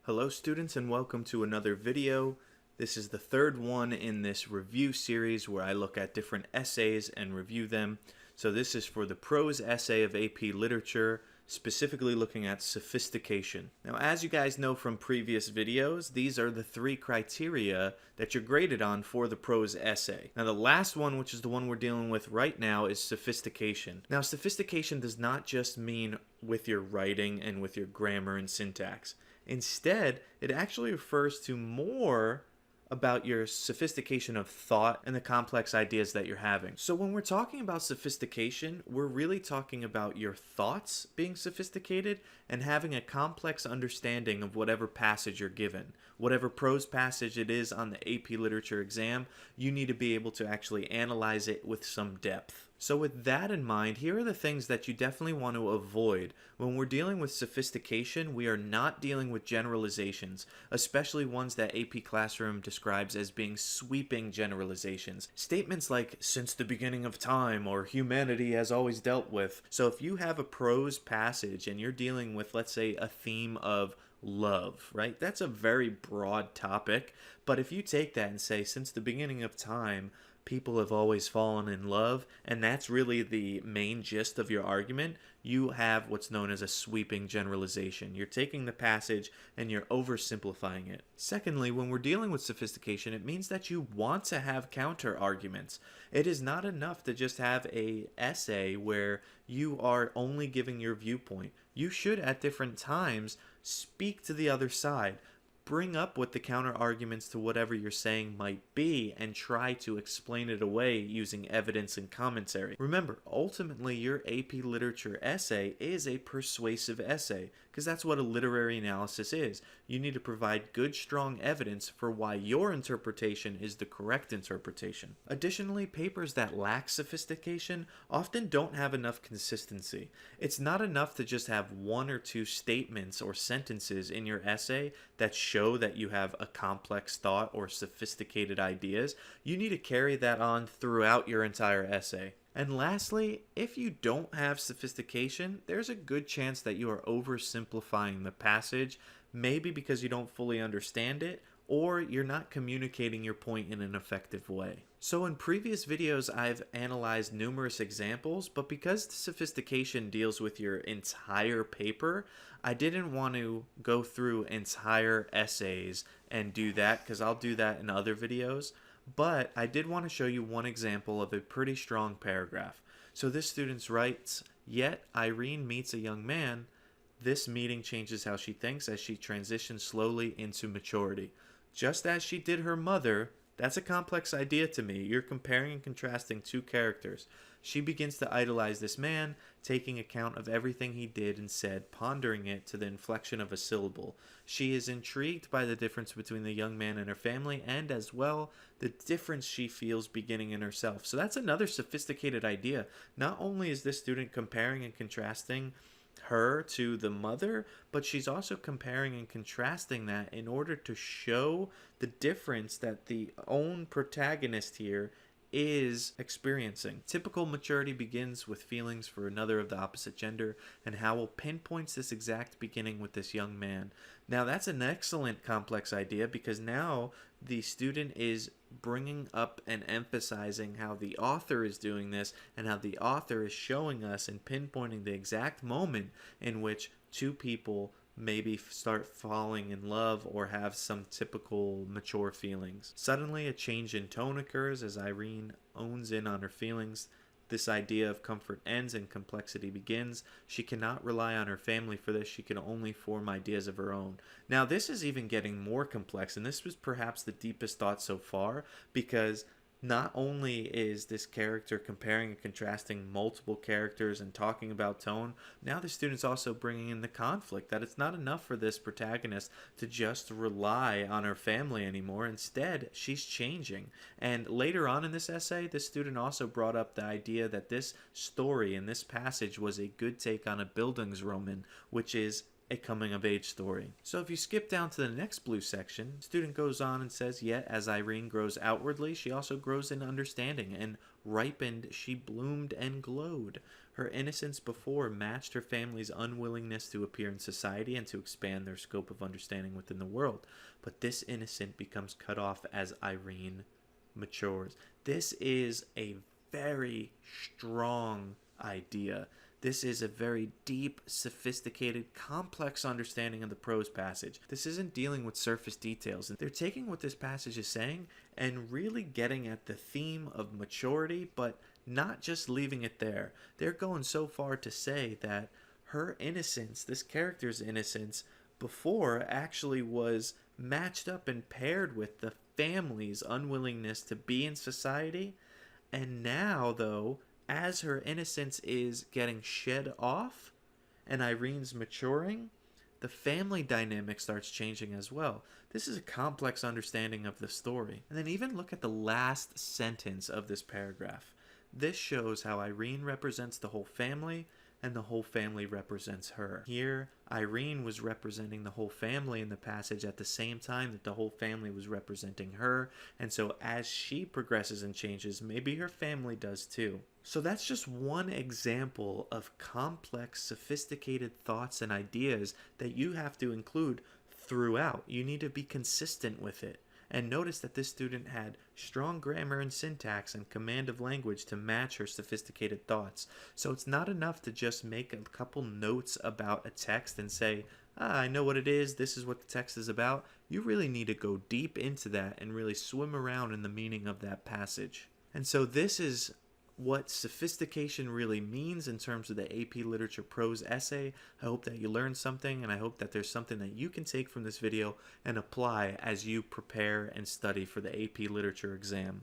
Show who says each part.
Speaker 1: Hello students and welcome to another video. This is the third one in this review series where I look at different essays and review them. So this is for the prose essay of AP Literature, specifically looking at sophistication. Now, as you guys know from previous videos, these are the three criteria that you're graded on for the prose essay. Now, the last one, which is the one we're dealing with right now, is sophistication. Now, sophistication does not just mean with your writing and with your grammar and syntax. Instead, it actually refers to more about your sophistication of thought and the complex ideas that you're having. So when we're talking about sophistication, we're really talking about your thoughts being sophisticated and having a complex understanding of whatever passage you're given. Whatever prose passage it is on the AP Literature exam, you need to be able to actually analyze it with some depth. So with that in mind, here are the things that you definitely want to avoid. When we're dealing with sophistication, we are not dealing with generalizations, especially ones that AP Classroom describes as being sweeping generalizations. Statements like, since the beginning of time, or humanity has always dealt with. So if you have a prose passage and you're dealing with, let's say, a theme of love, right? That's a very broad topic, but if you take that and say, since the beginning of time, people have always fallen in love, and that's really the main gist of your argument, you have what's known as a sweeping generalization. You're taking the passage and you're oversimplifying it. Secondly, when we're dealing with sophistication, it means that you want to have counter arguments. It is not enough to just have an essay where you are only giving your viewpoint. You should, at different times, speak to the other side. Bring up what the counter arguments to whatever you're saying might be and try to explain it away using evidence and commentary. Remember, ultimately your AP Literature essay is a persuasive essay because that's what a literary analysis is. You need to provide good, strong evidence for why your interpretation is the correct interpretation. Additionally, papers that lack sophistication often don't have enough consistency. It's not enough to just have one or two statements or sentences in your essay that show that you have a complex thought or sophisticated ideas. You need to carry that on throughout your entire essay. And lastly, if you don't have sophistication, there's a good chance that you are oversimplifying the passage, maybe because you don't fully understand it, or you're not communicating your point in an effective way. So in previous videos, I've analyzed numerous examples, but because the sophistication deals with your entire paper, I didn't want to go through entire essays and do that, because I'll do that in other videos. But I did want to show you one example of a pretty strong paragraph. So this student writes, "Yet Irene meets a young man. This meeting changes how she thinks as she transitions slowly into maturity. Just as she did her mother." That's a complex idea to me. You're comparing and contrasting two characters. She begins to idolize this man, taking account of everything he did and said, pondering it to the inflection of a syllable. She is intrigued by the difference between the young man and her family, and as well, the difference she feels beginning in herself. So that's another sophisticated idea. Not only is this student comparing and contrasting her to the mother, but she's also comparing and contrasting that in order to show the difference that the own protagonist here is experiencing. Typical maturity begins with feelings for another of the opposite gender, and Howell pinpoints this exact beginning with this young man. Now that's an excellent complex idea because now the student is bringing up and emphasizing how the author is doing this and how the author is showing us and pinpointing the exact moment in which two people maybe start falling in love or have some typical mature feelings. Suddenly a change in tone occurs as Irene owns in on her feelings. This idea of comfort ends and complexity begins. She cannot rely on her family for this. She can only form ideas of her own. Now this is even getting more complex, and this was perhaps the deepest thought so far, because not only is this character comparing and contrasting multiple characters and talking about tone, now the student's also bringing in the conflict, that it's not enough for this protagonist to just rely on her family anymore. Instead, she's changing. And later on in this essay, the student also brought up the idea that this story in this passage was a good take on a Bildungsroman, which is a coming-of-age story. So if you skip down to the next blue section, student goes on and says, yet as Irene grows outwardly, she also grows in understanding, and ripened she bloomed and glowed. Her innocence before matched her family's unwillingness to appear in society and to expand their scope of understanding within the world. But this innocence becomes cut off as Irene matures. This is a very strong idea. This is a very deep, sophisticated, complex understanding of the prose passage. This isn't dealing with surface details. They're taking what this passage is saying and really getting at the theme of maturity, but not just leaving it there. They're going so far to say that her innocence, this character's innocence, before actually was matched up and paired with the family's unwillingness to be in society. And now, though, as her innocence is getting shed off and Irene's maturing, the family dynamic starts changing as well. This is a complex understanding of the story. And then even look at the last sentence of this paragraph. This shows how Irene represents the whole family and the whole family represents her. Here, Irene was representing the whole family in the passage at the same time that the whole family was representing her, and so as she progresses and changes, maybe her family does too. So that's just one example of complex, sophisticated thoughts and ideas that you have to include throughout. You need to be consistent with it. And notice that this student had strong grammar and syntax and command of language to match her sophisticated thoughts. So it's not enough to just make a couple notes about a text and say, I know what it is, this is what the text is about. You really need to go deep into that and really swim around in the meaning of that passage. And so this is what sophistication really means in terms of the AP Literature Prose essay. I hope that you learned something, and I hope that there's something that you can take from this video and apply as you prepare and study for the AP Literature exam.